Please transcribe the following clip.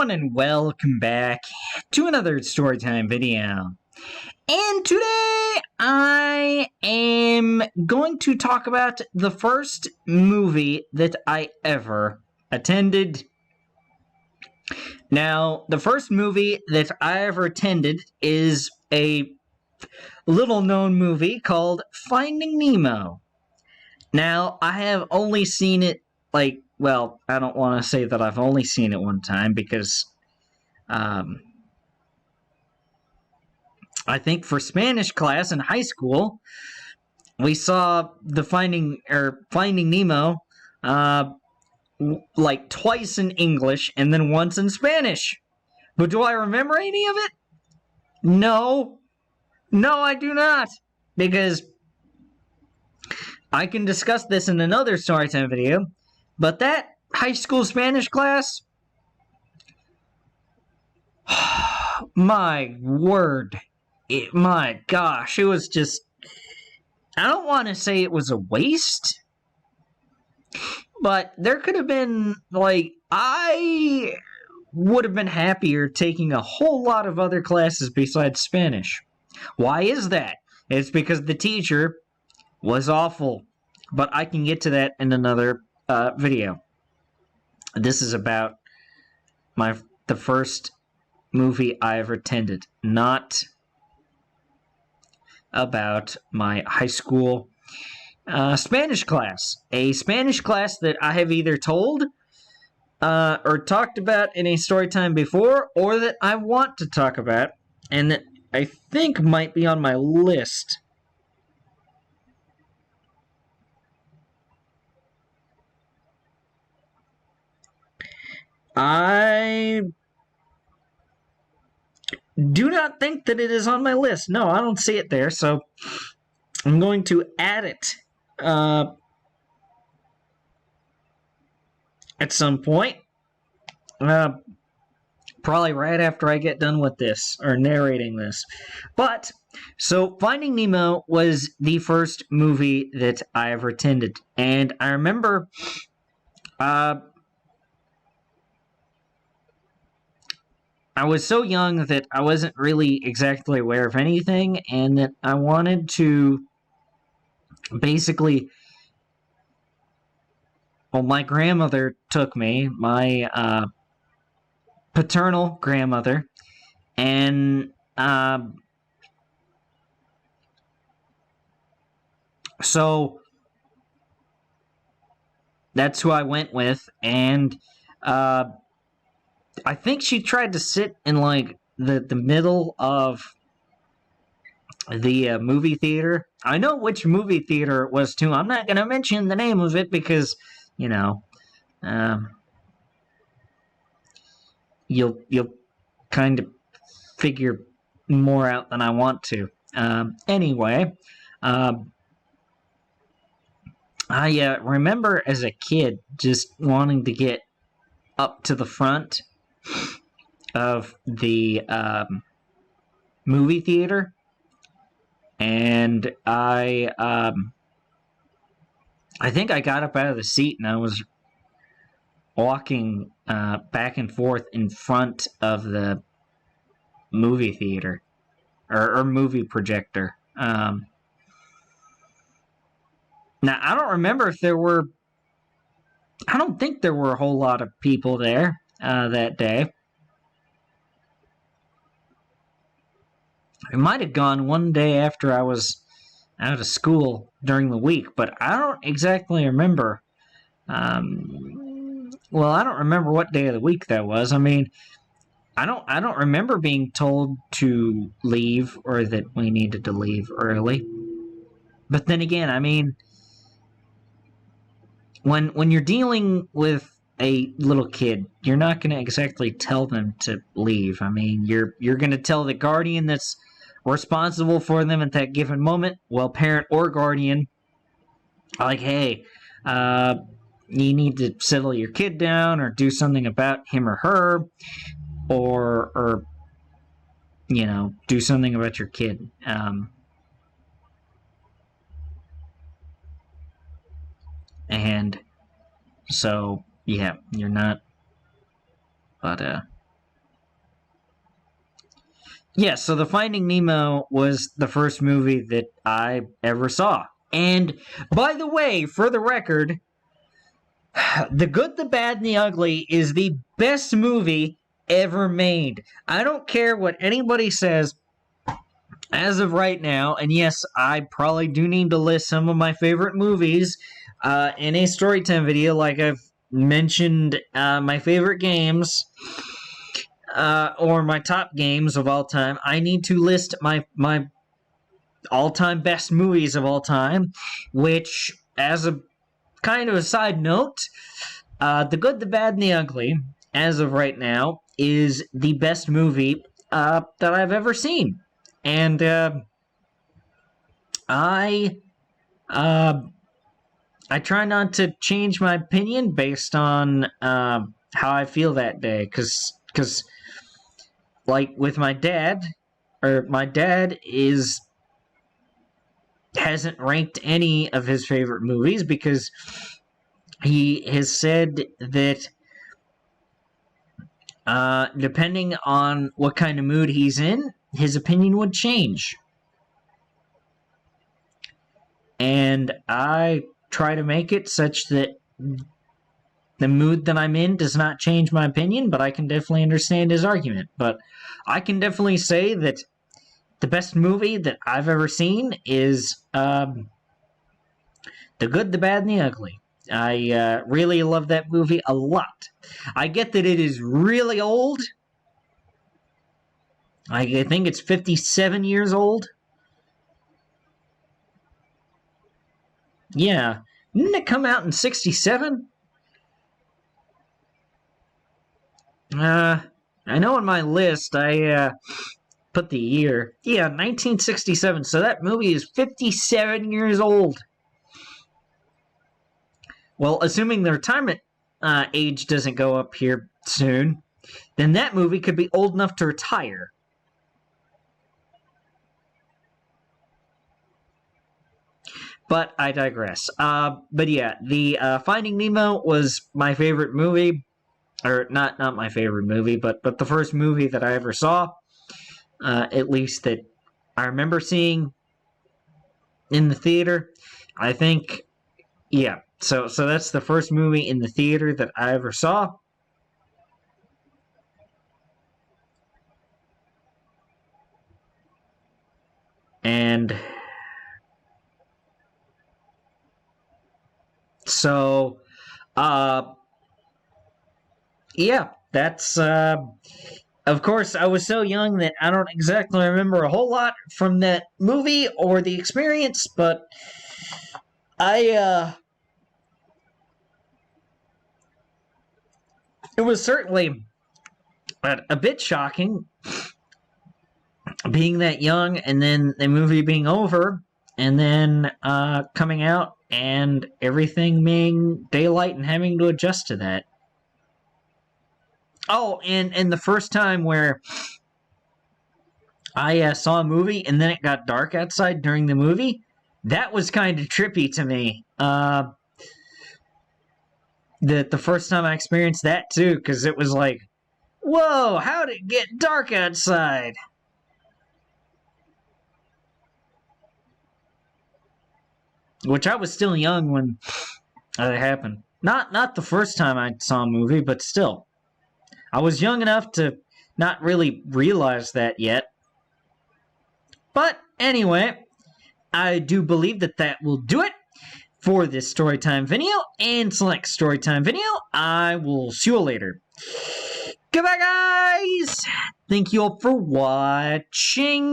everyone, and welcome back to another Storytime video. And today I am going to talk about the first movie that I ever attended. Now, the first movie that I ever attended is a little-known movie called Finding Nemo. Now, I have only seen it, well, I don't want to say that I've only seen it one time, because I think for Spanish class in high school, we saw the Finding Nemo like twice in English and then once in Spanish. But do I remember any of it? No. No, I do not. Because I can discuss this in another Storytime video, but that high school Spanish class, my word, my gosh, it was just, I don't want to say it was a waste, but there could have been, I would have been happier taking a whole lot of other classes besides Spanish. Why is that? It's because the teacher was awful, but I can get to that in another video. This is about the first movie I ever attended, not about my high school Spanish class. A Spanish class that I have either told or talked about in a story time before, or that I want to talk about, and that I think might be on my list. I do not think that it is on my list. No, I don't see it there, so I'm going to add it at some point. Probably right after I get done with this, or narrating this. But, so Finding Nemo was the first movie that I ever attended. And I remember I was so young that I wasn't really exactly aware of anything, and that I wanted to basically... Well, my grandmother took me, my paternal grandmother, and so that's who I went with, and I think she tried to sit in, the middle of the movie theater. I know which movie theater it was, too. I'm not going to mention the name of it because, you know, you'll kind of figure more out than I want to. Anyway, I remember as a kid just wanting to get up to the front of the movie theater, and I think I got up out of the seat and I was walking back and forth in front of the movie theater or movie projector. Now I don't remember if there were. I don't think there were a whole lot of people there that day. I might have gone one day after I was out of school during the week, but I don't exactly remember. Well, I don't remember what day of the week that was. I mean, I don't remember being told to leave or that we needed to leave early. But then again, I mean, when you're dealing with a little kid, you're not going to exactly tell them to leave. I mean, you're going to tell the guardian that's responsible for them at that given moment, well, parent or guardian, like, hey, you need to settle your kid down or do something about him or her, or you know, do something about your kid. And so, yeah, you're not, but Yeah, so The Finding Nemo was the first movie that I ever saw. And by the way, for the record, The Good, the Bad, and the Ugly is the best movie ever made. I don't care what anybody says as of right now, and yes, I probably do need to list some of my favorite movies in a storytime video, like I've mentioned my favorite games or my top games of all time. I need to list my all-time best movies of all time, which, as a kind of a side note, The Good, the Bad, and the Ugly, as of right now, is the best movie that I've ever seen. And I try not to change my opinion based on how I feel that day, because like with my dad, hasn't ranked any of his favorite movies because he has said that depending on what kind of mood he's in, his opinion would change. And I try to make it such that the mood that I'm in does not change my opinion, but I can definitely understand his argument. But I can definitely say that the best movie that I've ever seen is The Good, the Bad, and the Ugly. I really love that movie a lot. I get that it is really old. I think it's 57 years old. Yeah. Didn't it come out in 67? I know on my list I put the year. Yeah, 1967. So that movie is 57 years old. Well, assuming the retirement age doesn't go up here soon, then that movie could be old enough to retire. But I digress. But yeah, the Finding Nemo was my favorite movie, or not my favorite movie, but the first movie that I ever saw, at least that I remember seeing in the theater. I think, yeah. So that's the first movie in the theater that I ever saw. And so, yeah, that's, of course, I was so young that I don't exactly remember a whole lot from that movie or the experience, but it was certainly a bit shocking being that young and then the movie being over and then coming out and everything being daylight and having to adjust to that. Oh, and the first time where I saw a movie and then it got dark outside during the movie, that was kind of trippy to me. The first time I experienced that too, because it was like, whoa, how did it get dark outside? Which I was still young when that happened. Not the first time I saw a movie, but still. I was young enough to not really realize that yet. But anyway, I do believe that will do it for this storytime video. And select storytime video. I will see you later. Goodbye, guys! Thank you all for watching.